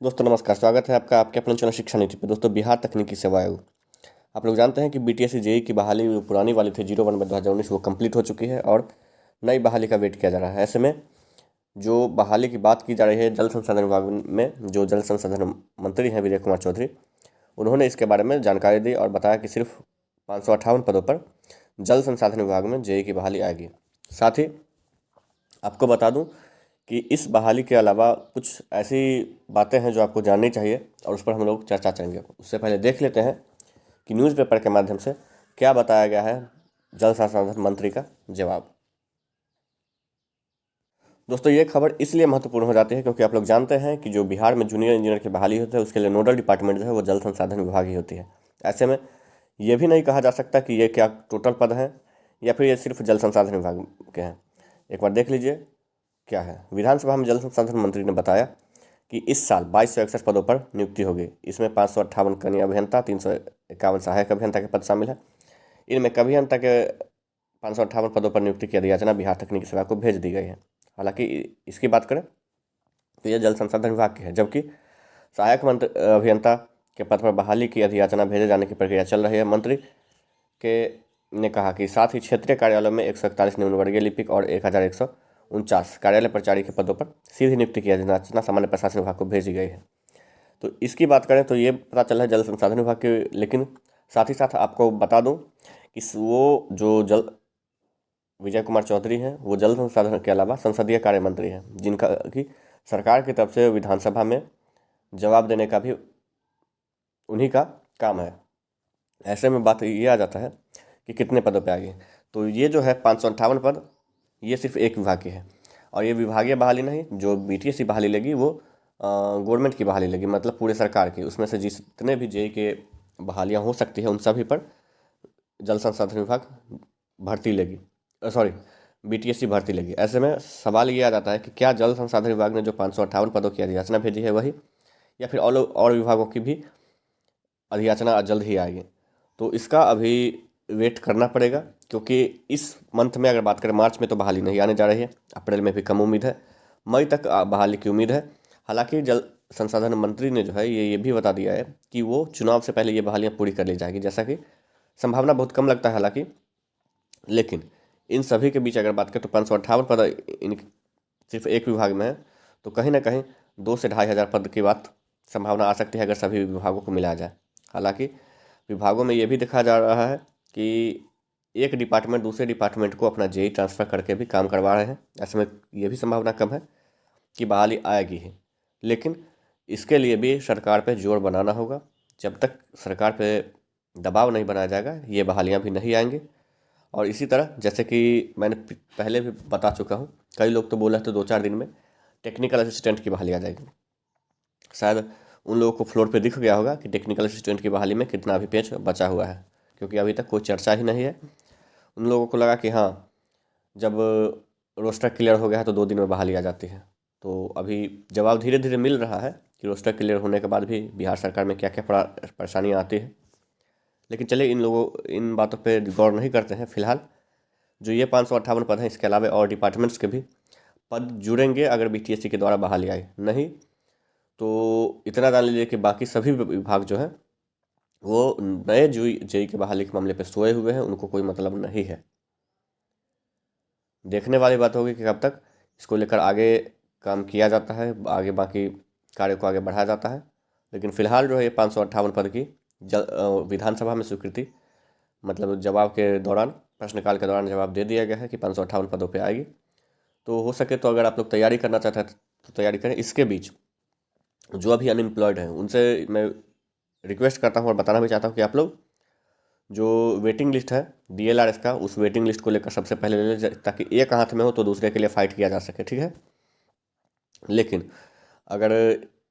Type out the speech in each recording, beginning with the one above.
दोस्तों नमस्कार, स्वागत है आपका आपके अपने चैनल शिक्षा नीति पे। दोस्तों, बिहार तकनीकी सेवा आयोग, आप लोग जानते हैं कि बीटीएससी जेई की बहाली पुरानी वाली थी 01 में 2019, वो कंप्लीट हो चुकी है और नई बहाली का वेट किया जा रहा है। ऐसे में जो बहाली की बात की जा रही है, जल संसाधन विभाग में जो जल संसाधन मंत्री हैं विजय कुमार चौधरी, उन्होंने इसके बारे में जानकारी दी और बताया कि सिर्फ 558 पदों पर जल संसाधन विभाग में जेई की बहाली आएगी। साथ ही आपको बता दूं कि इस बहाली के अलावा कुछ ऐसी बातें हैं जो आपको जाननी चाहिए और उस पर हम लोग चर्चा करेंगे। उससे पहले देख लेते हैं कि न्यूज़पेपर के माध्यम से क्या बताया गया है जल संसाधन मंत्री का जवाब। दोस्तों, ये खबर इसलिए महत्वपूर्ण हो जाती है क्योंकि आप लोग जानते हैं कि जो बिहार में जूनियर इंजीनियर की बहाली होती है उसके लिए नोडल डिपार्टमेंट जो है वो जल संसाधन विभाग ही होती है। ऐसे में ये भी नहीं कहा जा सकता कि ये क्या टोटल पद हैं या फिर ये सिर्फ जल संसाधन विभाग के हैं। एक बार देख लीजिए क्या है। विधानसभा में जल संसाधन मंत्री ने बताया कि इस साल 2261 पदों पर नियुक्ति होगी। इसमें 558 कनीय अभियंता, 351 सहायक अभियंता के पद शामिल है। इनमें कभी अभियंता के 558 पदों पर नियुक्ति की अधियाचना बिहार तकनीकी सेवा को भेज दी गई है। हालांकि इसकी बात करें तो यह जल संसाधन विभाग की है, जबकि सहायक अभियंता के पद पर बहाली की अधियाचना भेजे जाने की प्रक्रिया चल रही है। मंत्री के ने कहा कि साथ ही क्षेत्रीय कार्यालयों में 141 निम्न वर्गीय लिपिक और 1149 कार्यालय प्रचारी के पदों पर सीधी नियुक्ति की अधियाचना सामान्य प्रशासन विभाग को भेजी गई है। तो इसकी बात करें तो ये पता चला है जल संसाधन विभाग के, लेकिन साथ ही साथ आपको बता दूं कि वो जो विजय कुमार चौधरी हैं वो जल संसाधन के अलावा संसदीय कार्य मंत्री हैं, जिनका कि सरकार की तरफ से विधानसभा में जवाब देने का भी उन्हीं का काम है। ऐसे में बात ये आ जाता है कि कितने पदों पे आ गए। तो ये जो है 558 पद, ये सिर्फ एक विभाग की है और ये विभागीय बहाली नहीं, जो बीटीएससी बहाली लगी वो गवर्नमेंट की बहाली लगी, मतलब पूरे सरकार की। उसमें से जितने भी जेई के बहालियाँ हो सकती है उन सभी पर जल संसाधन विभाग भर्ती लेगी, सॉरी बीटीएससी भर्ती लेगी। ऐसे में सवाल ये आ जाता है कि क्या जल संसाधन विभाग ने जो 558 पदों की अधियाचना भेजी है वही, या फिर और विभागों की भी अधियाचना जल्द ही आएगी। तो इसका अभी वेट करना पड़ेगा, क्योंकि इस मंथ में अगर बात करें, मार्च में तो बहाली नहीं आने जा रही है, अप्रैल में भी कम उम्मीद है, मई तक बहाली की उम्मीद है। हालांकि जल संसाधन मंत्री ने जो है ये भी बता दिया है कि वो चुनाव से पहले ये बहालियाँ पूरी कर ली जाएगी, जैसा कि संभावना बहुत कम लगता है हालांकि। लेकिन इन सभी के बीच अगर बात करें तो 558 पद इन सिर्फ एक विभाग में है, तो कहीं ना कहीं 2 से 2,500 पद की बात संभावना आ सकती है अगर सभी विभागों को मिलाया जाए। हालांकि विभागों में ये भी देखा जा रहा है कि एक डिपार्टमेंट दूसरे डिपार्टमेंट को अपना जेई ट्रांसफ़र करके भी काम करवा रहे हैं। ऐसे में ये भी संभावना कम है कि बहाली आएगी ही, लेकिन इसके लिए भी सरकार पे जोर बनाना होगा। जब तक सरकार पे दबाव नहीं बनाया जाएगा ये बहालियाँ भी नहीं आएंगी। और इसी तरह जैसे कि मैंने पहले भी बता चुका हूँ, कई लोग तो बोला तो 2-4 दिन में टेक्निकल असिस्टेंट की बहाली आ जाएगी। शायद उन लोगों को फ्लोर पे दिख गया होगा कि टेक्निकल असिस्टेंट की बहाली में कितना अभी पेज बचा हुआ है, क्योंकि अभी तक कोई चर्चा ही नहीं है। उन लोगों को लगा कि हाँ, जब रोस्टर क्लियर हो गया है तो 2 दिन में बहाली आ जाती है। तो अभी जवाब धीरे धीरे मिल रहा है कि रोस्टर क्लियर होने के बाद भी बिहार सरकार में क्या क्या परेशानियाँ आती है। लेकिन चलिए इन बातों पर गौर नहीं करते हैं। फिलहाल जो ये 558 पद हैं, इसके अलावा और डिपार्टमेंट्स के भी पद जुड़ेंगे अगर बीटीएससी के द्वारा बहाली आए। नहीं तो इतना जान लीजिए कि बाकी सभी विभाग जो हैं वो नए जेई के बहाली के मामले पे सोए हुए हैं, उनको कोई मतलब नहीं है। देखने वाली बात होगी कि कब तक इसको लेकर आगे काम किया जाता है, आगे बाकी कार्य को आगे बढ़ाया जाता है। लेकिन फिलहाल जो है ये 558 पद की विधानसभा में स्वीकृति, मतलब जवाब के दौरान, प्रश्नकाल के दौरान जवाब दे दिया गया है कि 558 पदों पे आएगी। तो हो सके तो अगर आप लोग तैयारी करना चाहते हैं तो तैयारी करें। इसके बीच जो अभी अनएम्प्लॉयड हैं उनसे मैं रिक्वेस्ट करता हूँ और बताना भी चाहता हूँ कि आप लोग जो वेटिंग लिस्ट है डीएलआरएस का, उस वेटिंग लिस्ट को लेकर सबसे पहले ले लें, ताकि एक हाथ में हो तो दूसरे के लिए फाइट किया जा सके, ठीक है। लेकिन अगर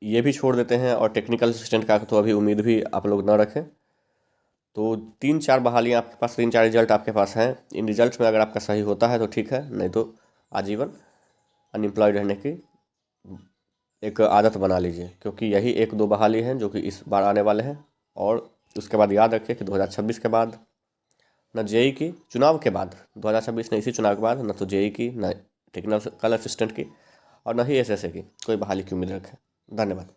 ये भी छोड़ देते हैं और टेक्निकल असिस्टेंट का तो अभी उम्मीद भी आप लोग ना रखें। तो 3-4 बहालियाँ आपके पास, 3-4 रिजल्ट आपके पास हैं। इन रिजल्ट्स में अगर आपका सही होता है तो ठीक है, नहीं तो आजीवन अनएम्प्लॉयड रहने की एक आदत बना लीजिए, क्योंकि यही 1-2 बहाली हैं जो कि इस बार आने वाले हैं। और उसके बाद याद रखिए कि 2026 के बाद न जेई की, चुनाव के बाद 2026 में इसी चुनाव के बाद न तो जेई की, न टेक्निकल असिस्टेंट की और न ही एसएसए की कोई बहाली की उम्मीद रखें। धन्यवाद।